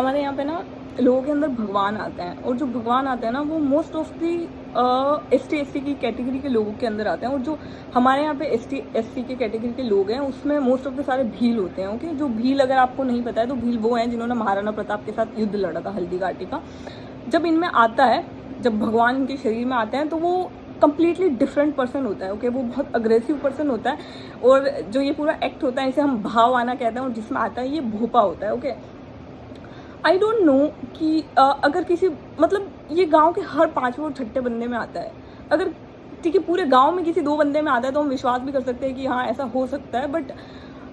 हमारे यहाँ पे ना लोगों के अंदर भगवान आते हैं, और जो भगवान आते हैं ना वो most of the ST SC की कैटेगरी के लोगों के अंदर आते हैं। और जो हमारे यहाँ पे ST SC के कैटेगरी के लोग हैं उसमें मोस्ट ऑफ द सारे भील होते हैं। ओके, जो भील अगर आपको नहीं पता है तो भील वो हैं जिन्होंने महाराणा प्रताप के साथ युद्ध लड़ा था हल्दी घाटी का। जब इनमें आता है, जब भगवान इनके शरीर में आते हैं तो वो कम्प्लीटली डिफरेंट पर्सन होता है। ओके, वो बहुत अग्रेसिव पर्सन होता है। और जो ये पूरा एक्ट होता है इसे हम भाव आना कहते हैं, और जिसमें आता है ये भोपा होता है। ओके, आई डोंट नो कि अगर किसी मतलब ये गांव के हर पांचवें और छठे बंदे में आता है। अगर ठीक है पूरे गांव में किसी दो बंदे में आता है तो हम विश्वास भी कर सकते हैं कि हाँ ऐसा हो सकता है, but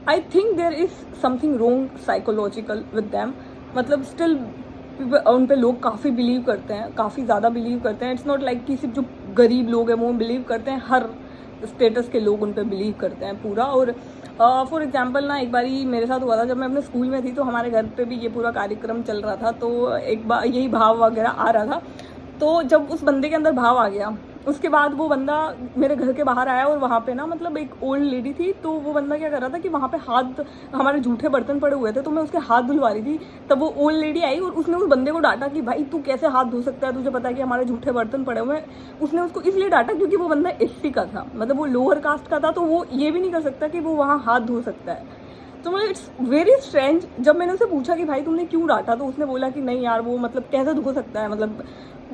I think there is something wrong psychological with them. मतलब स्टिल उन पे लोग काफ़ी बिलीव करते हैं, काफ़ी ज़्यादा बिलीव करते हैं। इट्स नॉट लाइक कि सिर्फ जो गरीब लोग हैं वो बिलीव करते हैं, हर स्टेटस के लोग उन पे बिलीव करते हैं पूरा। और फॉर एग्जांपल ना एक बारी मेरे साथ हुआ था जब मैं अपने स्कूल में थी, तो हमारे घर पे भी ये पूरा कार्यक्रम चल रहा था। तो एक बार यही भाव वगैरह आ रहा था, तो जब उस बंदे के अंदर भाव आ गया उसके बाद वो बंदा मेरे घर के बाहर आया, और वहाँ पे ना मतलब एक ओल्ड लेडी थी। तो वो बंदा क्या कर रहा था कि वहाँ पे हाथ, हमारे जूठे बर्तन पड़े हुए थे तो मैं उसके हाथ धुलवा रही थी। तब वो ओल्ड लेडी आई और उसने उस बंदे को डांटा कि भाई तू कैसे हाथ धो सकता है, तुझे पता है कि हमारे जूठे बर्तन पड़े हुए हैं। उसने उसको इसलिए डांटा क्योंकि वो बंदा SC का था, मतलब वो लोअर कास्ट का था, तो वो ये भी नहीं कर सकता कि वो वहाँ हाथ धो सकता है। तो मतलब इट्स वेरी स्ट्रेंज। जब मैंने उसे पूछा कि भाई तुमने क्यों डांटा, तो उसने बोला कि नहीं यार वो मतलब कैसे धो सकता है, मतलब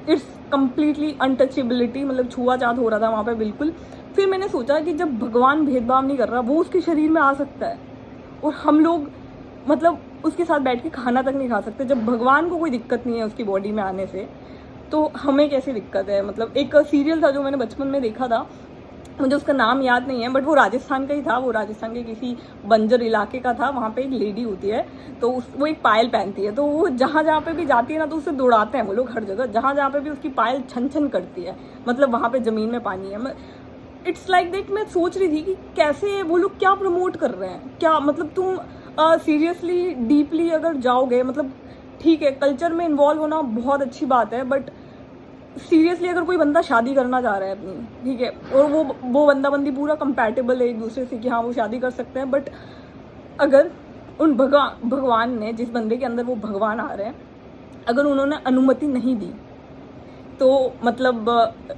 इट्स कम्प्लीटली अनटचेबिलिटी, मतलब छुआछूत हो रहा था वहाँ पे बिल्कुल। फिर मैंने सोचा कि जब भगवान भेदभाव नहीं कर रहा, वो उसके शरीर में आ सकता है और हम लोग मतलब उसके साथ बैठ के खाना तक नहीं खा सकते। जब भगवान को कोई दिक्कत नहीं है उसकी बॉडी में आने से, तो हमें कैसी दिक्कत है। मतलब एक सीरियल था जो मैंने बचपन में देखा था, मुझे उसका नाम याद नहीं है, बट वो राजस्थान का ही था। वो राजस्थान के किसी बंजर इलाके का था। वहाँ पे एक लेडी होती है, तो वो एक पायल पहनती है, तो वो जहाँ जहाँ पे भी जाती है ना तो उससे दौड़ाते हैं वो लोग हर जगह। जहाँ जहाँ पे भी उसकी पायल छन छन करती है, मतलब वहाँ पे ज़मीन में पानी है। It's like that. मैं सोच रही थी कि कैसे वो लोग क्या प्रमोट कर रहे हैं, क्या मतलब तुम सीरियसली डीपली अगर जाओगे, मतलब ठीक है कल्चर में इन्वॉल्व होना बहुत अच्छी बात है, बट सीरियसली अगर कोई बंदा शादी करना चाह रहा है अपनी, ठीक है, और वो बंदा बंदी पूरा कंपैटिबल है एक दूसरे से कि हाँ वो शादी कर सकते हैं, बट अगर उन भगवान ने, जिस बंदे के अंदर वो भगवान आ रहे हैं, अगर उन्होंने अनुमति नहीं दी तो मतलब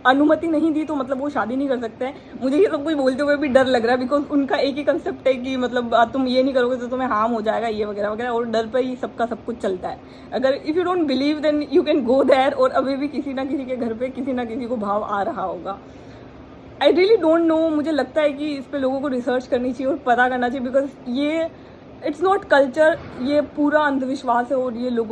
अनुमति नहीं दी तो मतलब वो शादी नहीं कर सकते हैं। मुझे ये सब कुछ बोलते हुए भी डर लग रहा है, बिकॉज उनका एक ही कंसेप्ट है कि मतलब तुम ये नहीं करोगे तो तुम्हें हार्म हो जाएगा, ये वगैरह वगैरह, और डर पे ही सबका सब कुछ चलता है। अगर if you don't believe then you can go there, और अभी भी किसी ना किसी के घर पे किसी ना किसी को भाव आ रहा होगा। I really don't know. मुझे लगता है कि इस पे लोगों को रिसर्च करनी चाहिए और पता करना चाहिए, बिकॉज ये इट्स नॉट कल्चर, ये पूरा अंधविश्वास है और ये लोगों